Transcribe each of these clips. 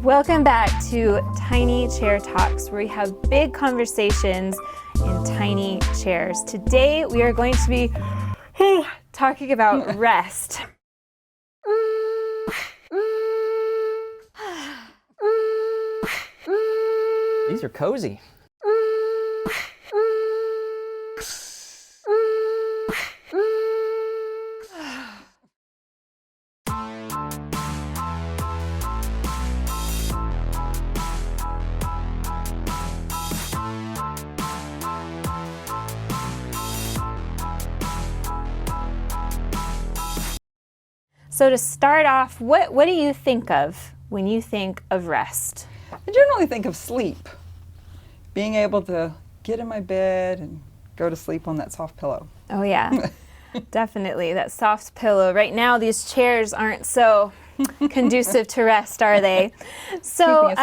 Welcome back to Tiny Chair Talks, where we have big conversations in tiny chairs. Today we are going to be talking about rest. These are cozy. So to start off, what do you think of when you think of rest? I generally think of sleep. Being able to get in my bed and go to sleep on that soft pillow. Oh yeah, definitely, that soft pillow. Right now these chairs aren't so conducive to rest, are they? So,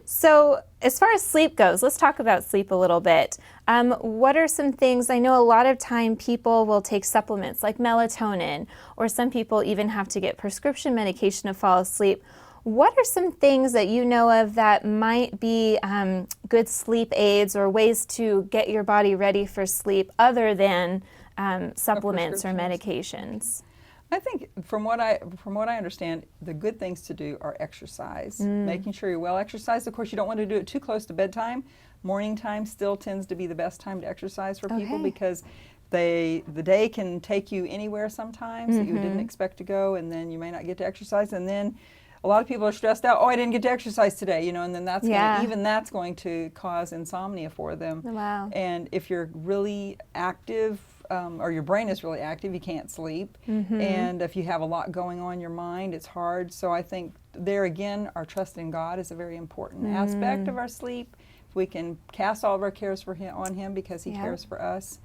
so as far as sleep goes, let's talk about sleep a little bit. What are some things, I know a lot of time people will take supplements like melatonin, or some people even have to get prescription medication to fall asleep. What are some things that you know of that might be good sleep aids or ways to get your body ready for sleep other than supplements or medications? I think from what I understand, the good things to do are exercise, making sure you're well exercised. Of course, you don't want to do it too close to bedtime. Morning time still tends to be the best time to exercise for people because the day can take you anywhere sometimes that you didn't expect to go, and then you may not get to exercise, and then a lot of people are stressed out. Oh, I didn't get to exercise today, you know, and then that's that's going to cause insomnia for them. Wow. And if you're really active, or your brain is really active, you can't sleep. And if you have a lot going on in your mind, it's hard. So I think there again, our trust in God is a very important aspect of our sleep. If we can cast all of our cares on Him because He cares for us.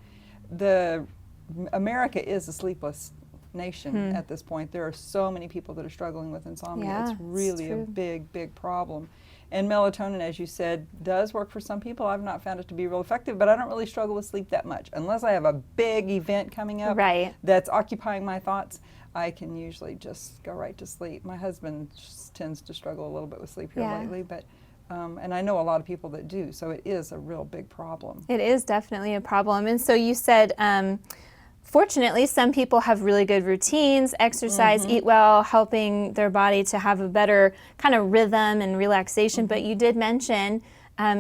America is a sleepless nation at this point. There are so many people that are struggling with insomnia. It's really a big, big problem. And melatonin, as you said, does work for some people. I've not found it to be real effective, but I don't really struggle with sleep that much. Unless I have a big event coming up that's occupying my thoughts, I can usually just go right to sleep. My husband tends to struggle a little bit with sleep here lately, but and I know a lot of people that do, so it is a real big problem. It is definitely a problem. And so you said, fortunately, some people have really good routines, exercise, eat well, helping their body to have a better kind of rhythm and relaxation. But you did mention,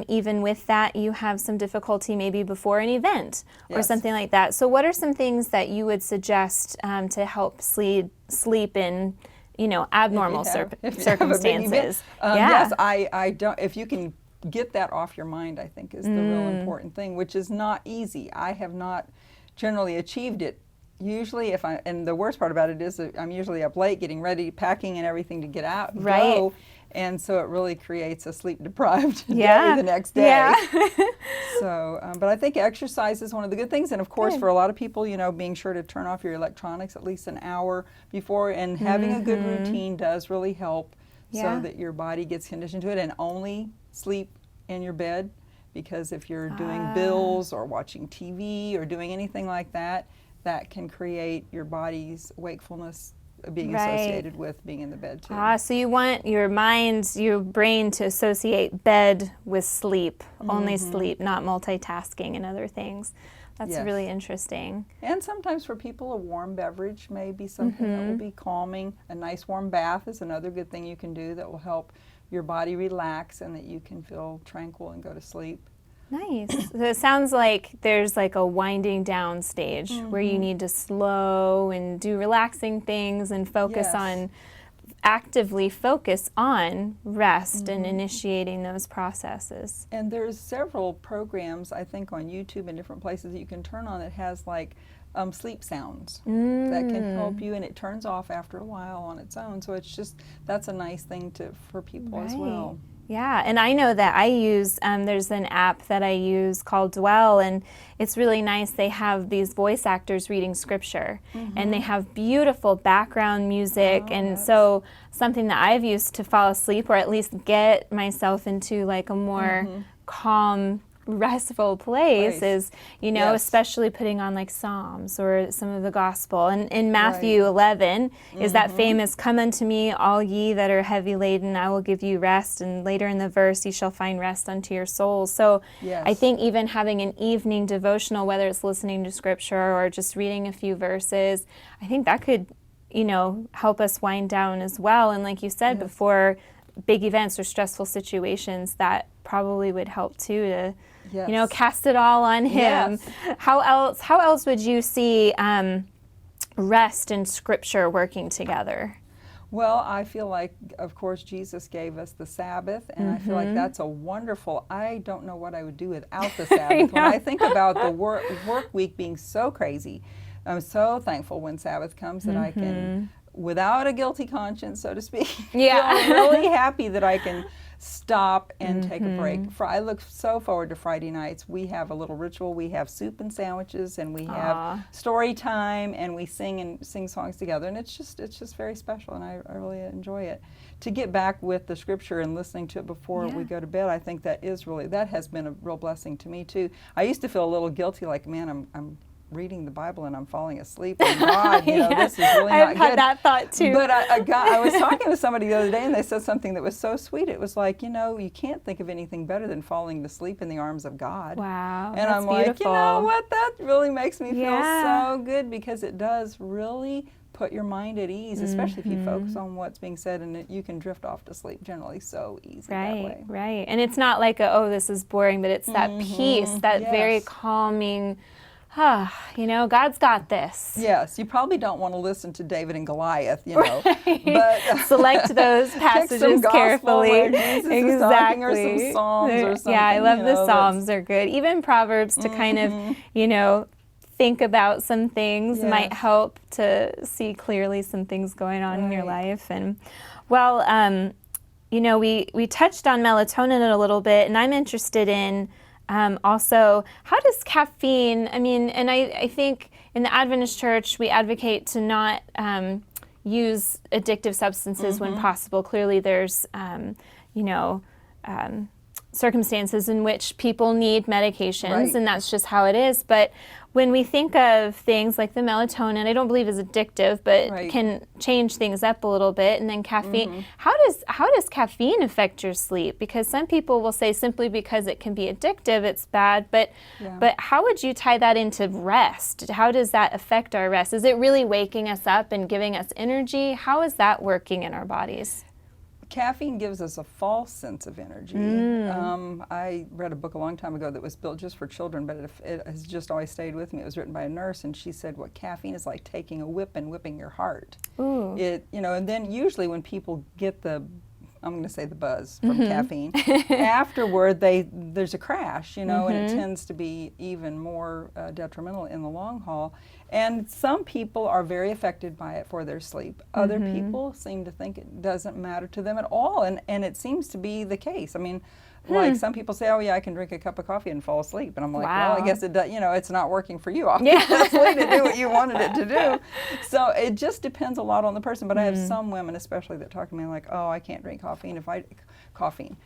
even with that, you have some difficulty maybe before an event or something like that. So what are some things that you would suggest to help sleep in, you know, abnormal circumstances? Yes, I don't. If you can get that off your mind, I think is the real important thing, which is not easy. I have not generally achieved it. Usually and the worst part about it is that I'm usually up late getting ready, packing and everything to get out and go. And so it really creates a sleep deprived day the next day. So, but I think exercise is one of the good things. And of course, for a lot of people, you know, being sure to turn off your electronics at least an hour before, and having a good routine does really help so that your body gets conditioned to it, and only sleep in your bed. Because if you're doing bills or watching TV or doing anything like that, that can create your body's wakefulness being associated with being in the bed too. So you want your brain to associate bed with sleep, only sleep, not multitasking and other things. That's really interesting. And sometimes for people, a warm beverage may be something that will be calming. A nice warm bath is another good thing you can do that will help your body relax and that you can feel tranquil and go to sleep. Nice. So it sounds like there's like a winding down stage where you need to slow and do relaxing things and focus on, actively focus on rest and initiating those processes. And there's several programs, I think, on YouTube and different places that you can turn on that has like sleep sounds that can help you, and it turns off after a while on its own. So it's just, that's a nice thing for people as well. Yeah, and I know that I use, there's an app that I use called Dwell, and it's really nice. They have these voice actors reading scripture, and they have beautiful background music, and so something that I've used to fall asleep, or at least get myself into like a more calm restful place is, you know, Yes. especially putting on like Psalms or some of the gospel. And in Matthew 11 is that famous, "Come unto me, all ye that are heavy laden, I will give you rest." And later in the verse, "You shall find rest unto your souls." So Yes. I think even having an evening devotional, whether it's listening to scripture or just reading a few verses, I think that could, you know, help us wind down as well. And like you said, before big events or stressful situations, that probably would help too, to you know, cast it all on him. Yes. How else would you see rest and scripture working together? Well, I feel like, of course, Jesus gave us the Sabbath, and I feel like that's a wonderful, I don't know what I would do without the Sabbath. When I think about the work week being so crazy, I'm so thankful when Sabbath comes that I can, without a guilty conscience, so to speak, feel really happy that I can stop and take a break. I look so forward to Friday nights. We have a little ritual. We have soup and sandwiches, and we have story time, and we sing songs together, and it's just very special, and I really enjoy it. To get back with the scripture and listening to it before we go to bed, I think that has been a real blessing to me too. I used to feel a little guilty, like, man, I'm reading the Bible and I'm falling asleep. And God, you know, this is really not I've had that thought too. But I was talking to somebody the other day, and they said something that was so sweet. It was like, you know, you can't think of anything better than falling to sleep in the arms of God. Wow, And that's I'm like, beautiful. you know what? That really makes me feel so good, because it does really put your mind at ease, especially if you focus on what's being said, and you can drift off to sleep generally so easy that way. Right. And it's not like oh, this is boring, but it's that peace, that very calming, you know, God's got this. Yes, you probably don't want to listen to David and Goliath, you know, but select those passages carefully. Where Jesus is talking, or some Psalms or something. Yeah, I love the Psalms. They're good. Even Proverbs, to kind of, you know, think about some things might help to see clearly some things going on in your life. And well, you know, we touched on melatonin a little bit, and I'm interested in also, how does caffeine, I mean, and I think in the Adventist Church, we advocate to not use addictive substances when possible. Clearly there's, you know, circumstances in which people need medications, and that's just how it is. But when we think of things like the melatonin, I don't believe is addictive, but can change things up a little bit. And then caffeine, how does caffeine affect your sleep? Because some people will say simply because it can be addictive, it's bad. But how would you tie that into rest? How does that affect our rest? Is it really waking us up and giving us energy? How is that working in our bodies? Caffeine gives us a false sense of energy. I read a book a long time ago that was built just for children, but it has just always stayed with me. It was written by a nurse, and she said what caffeine is like taking a whip and whipping your heart. It, you know, and then usually when people get the, I'm going to say the buzz from caffeine, afterward there's a crash, you know, and it tends to be even more detrimental in the long haul. And some people are very affected by it for their sleep. Other people seem to think it doesn't matter to them at all, and it seems to be the case. I mean, like some people say, oh yeah, I can drink a cup of coffee and fall asleep, and I'm like, well, I guess it does, you know, it's not working for you, obviously, to do what you wanted it to do. So it just depends a lot on the person. But I have some women, especially, that talk to me like, oh, I can't drink caffeine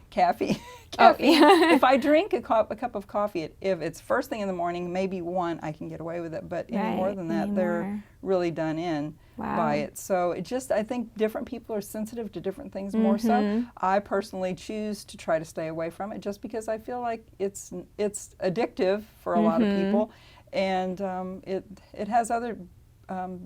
caffeine. If I drink a cup of coffee, if it's first thing in the morning, maybe one, I can get away with it. But any more than that, they're really done in by it. So it just, I think different people are sensitive to different things more so. I personally choose to try to stay away from it just because I feel like it's addictive for a lot of people, and it has other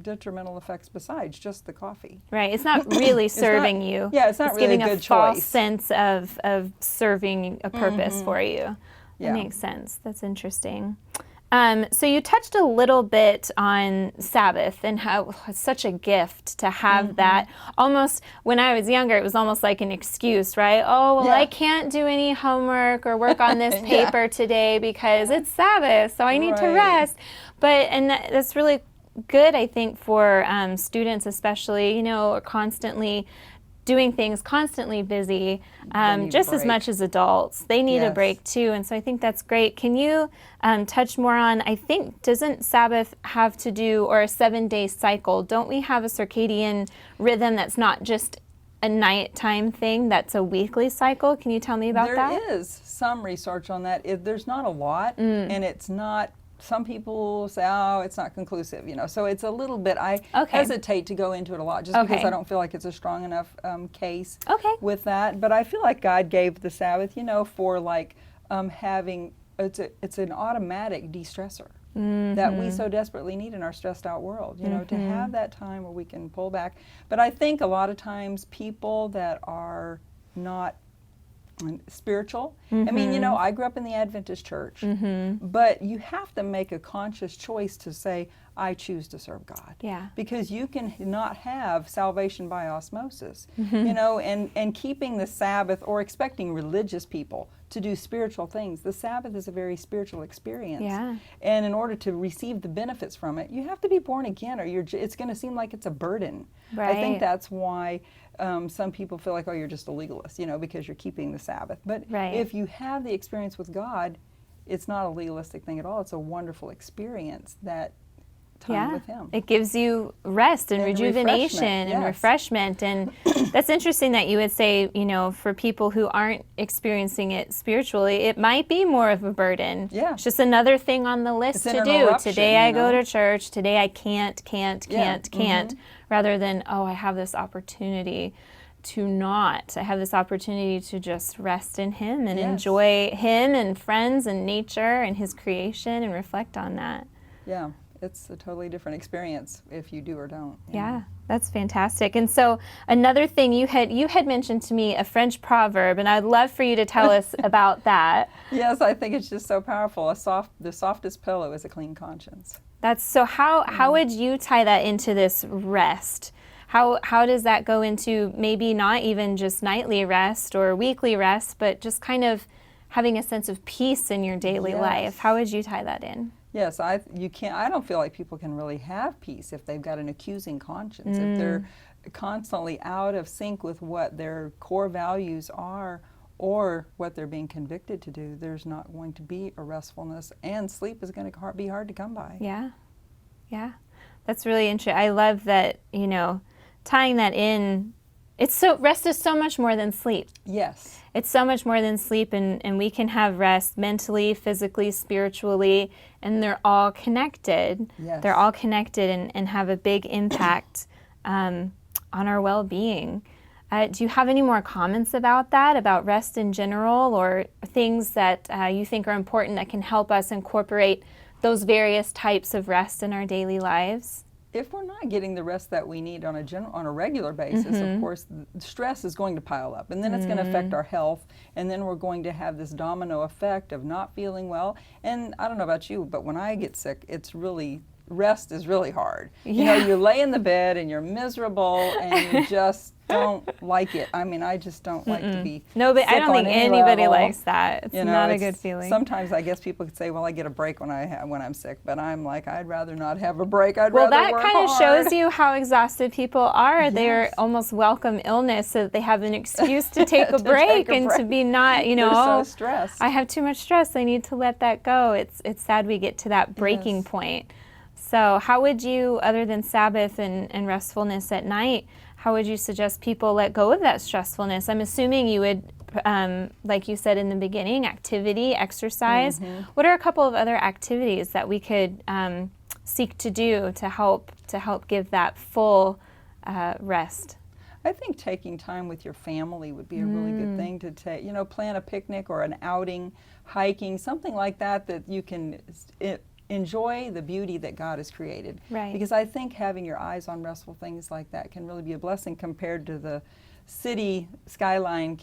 detrimental effects besides just the coffee. Right, it's not really serving you. Yeah, it's not really giving a good false choice. sense of serving a purpose for you. That makes sense. That's interesting. So you touched a little bit on Sabbath and how it's such a gift to have that. Almost, when I was younger, it was almost like an excuse, right? Oh, well, I can't do any homework or work on this paper today because it's Sabbath, so I need to rest. But, and that's really good, I think, for students especially, you know, are constantly doing things, constantly busy, just as much as adults. They need a break too, and so I think that's great. Can you touch more on, I think, doesn't Sabbath have to do, or a 7-day cycle, don't we have a circadian rhythm that's not just a nighttime thing that's a weekly cycle? Can you tell me about that? There is some research on that. There's not a lot, and it's not. Some people say, oh, it's not conclusive, So it's a little bit. I hesitate to go into it a lot, just because I don't feel like it's a strong enough case with that. But I feel like God gave the Sabbath, for like having. It's an automatic de-stressor. That we so desperately need in our stressed out world, to have that time where we can pull back. But I think a lot of times people that are not spiritual, I mean, I grew up in the Adventist church, but you have to make a conscious choice to say, I choose to serve God. Yeah. Because you can not have salvation by osmosis, and keeping the Sabbath or expecting religious people to do spiritual things. The Sabbath is a very spiritual experience. Yeah. And in order to receive the benefits from it, you have to be born again, or it's going to seem like it's a burden. Right. I think that's why some people feel like, oh, you're just a legalist, because you're keeping the Sabbath. But if you have the experience with God, it's not a legalistic thing at all. It's a wonderful experience, that time with Him. It gives you rest and rejuvenation and refreshment. And that's interesting that you would say, for people who aren't experiencing it spiritually, it might be more of a burden. Yeah. It's just another thing on the list to do. Today I go to church. Today I can't. Rather than, oh, I have this opportunity to not. I have this opportunity to just rest in Him and enjoy Him and friends and nature and His creation and reflect on that. Yeah. It's a totally different experience if you do or don't. Yeah, that's fantastic. And so another thing you had mentioned to me, a French proverb, and I'd love for you to tell us about that. Yes, I think it's just so powerful. The softest pillow is a clean conscience. That's so. How would you tie that into this rest? How does that go into maybe not even just nightly rest or weekly rest, but just kind of having a sense of peace in your daily life? How would you tie that in? Yes, I don't feel like people can really have peace if they've got an accusing conscience, if they're constantly out of sync with what their core values are or what they're being convicted to do. There's not going to be a restfulness, and sleep is going to be hard to come by. Yeah, that's really interesting. I love that, tying that in. Rest is so much more than sleep. Yes. It's so much more than sleep, and we can have rest mentally, physically, spiritually, and they're all connected. Yes. They're all connected and have a big impact on our well-being. Do you have any more comments about that, about rest in general, or things that you think are important that can help us incorporate those various types of rest in our daily lives? If we're not getting the rest that we need on a regular basis, of course, stress is going to pile up, and then it's going to affect our health, and then we're going to have this domino effect of not feeling well. And I don't know about you, but when I get sick, rest is really hard. Yeah. You lay in the bed and you're miserable, and you just don't like it. I mean, I just don't like to be No, but sick I don't think anybody level. likes that. It's not a good feeling. Sometimes I guess people could say, well, I get a break when I'm sick, but I'm like, I'd rather not have a break. I'd rather work Well, that kind of hard. shows you how exhausted people are. Yes. They're almost welcome illness so that they have an excuse to take a break and to be not, They're so stressed. I have too much stress. I need to let that go. It's sad we get to that breaking point. So how would you, other than Sabbath and restfulness at night, how would you suggest people let go of that stressfulness? I'm assuming you would, like you said in the beginning, activity, exercise. What are a couple of other activities that we could seek to do to help give that full rest? I think taking time with your family would be a really good thing to take. Plan a picnic or an outing, hiking, something like that you can enjoy the beauty that God has created. Right. Because I think having your eyes on restful things like that can really be a blessing compared to the city skyline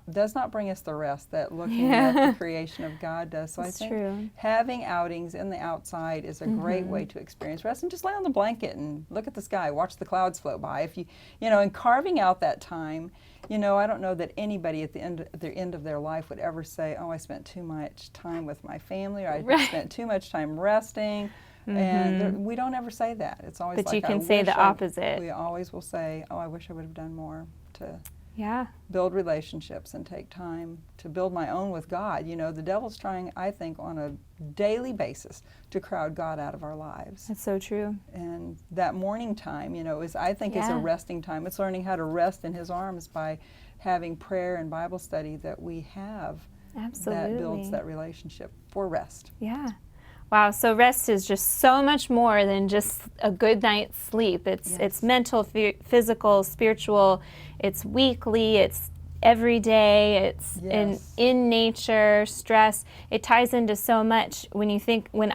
does not bring us the rest that looking at the creation of God does. So That's I think true. having outings in the outside is a great way to experience rest, and just lay on the blanket and look at the sky, watch the clouds float by. If and carving out that time, I don't know that anybody at the end of their life would ever say, oh, I spent too much time with my family, or I spent too much time resting. And we don't ever say that. It's always but like, you can say the opposite. We always will say, oh, I wish I would have done more to Yeah. build relationships and take time to build my own with God. You know, the devil's trying, I think, on a daily basis to crowd God out of our lives. That's so true. And that morning time, you know, is I think is a Yeah. resting time. It's learning how to rest in His arms by having prayer and Bible study that we have. Absolutely. That builds that relationship for rest. Yeah. Wow, so rest is just so much more than just a good night's sleep. It's mental, physical, spiritual, it's weekly, it's every day, it's in nature, stress. It ties into so much. When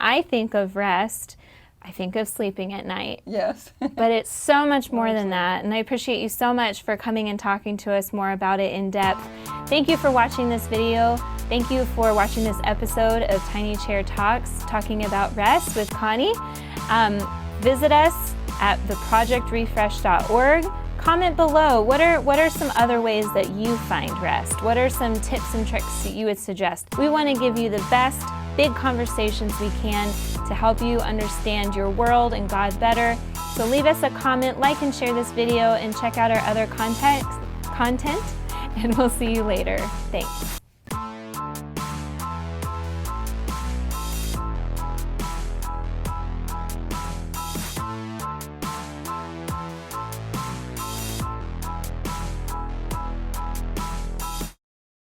I think of rest, I think of sleeping at night. Yes. But it's so much more than that. And I appreciate you so much for coming and talking to us more about it in depth. Thank you for watching this video. Thank you for watching this episode of Tiny Chair Talks, talking about rest with Connie. Visit us at theprojectrefresh.org. Comment below, what are some other ways that you find rest? What are some tips and tricks that you would suggest? We want to give you the best big conversations we can to help you understand your world and God better. So leave us a comment, like and share this video, and check out our other content, and we'll see you later. Thanks.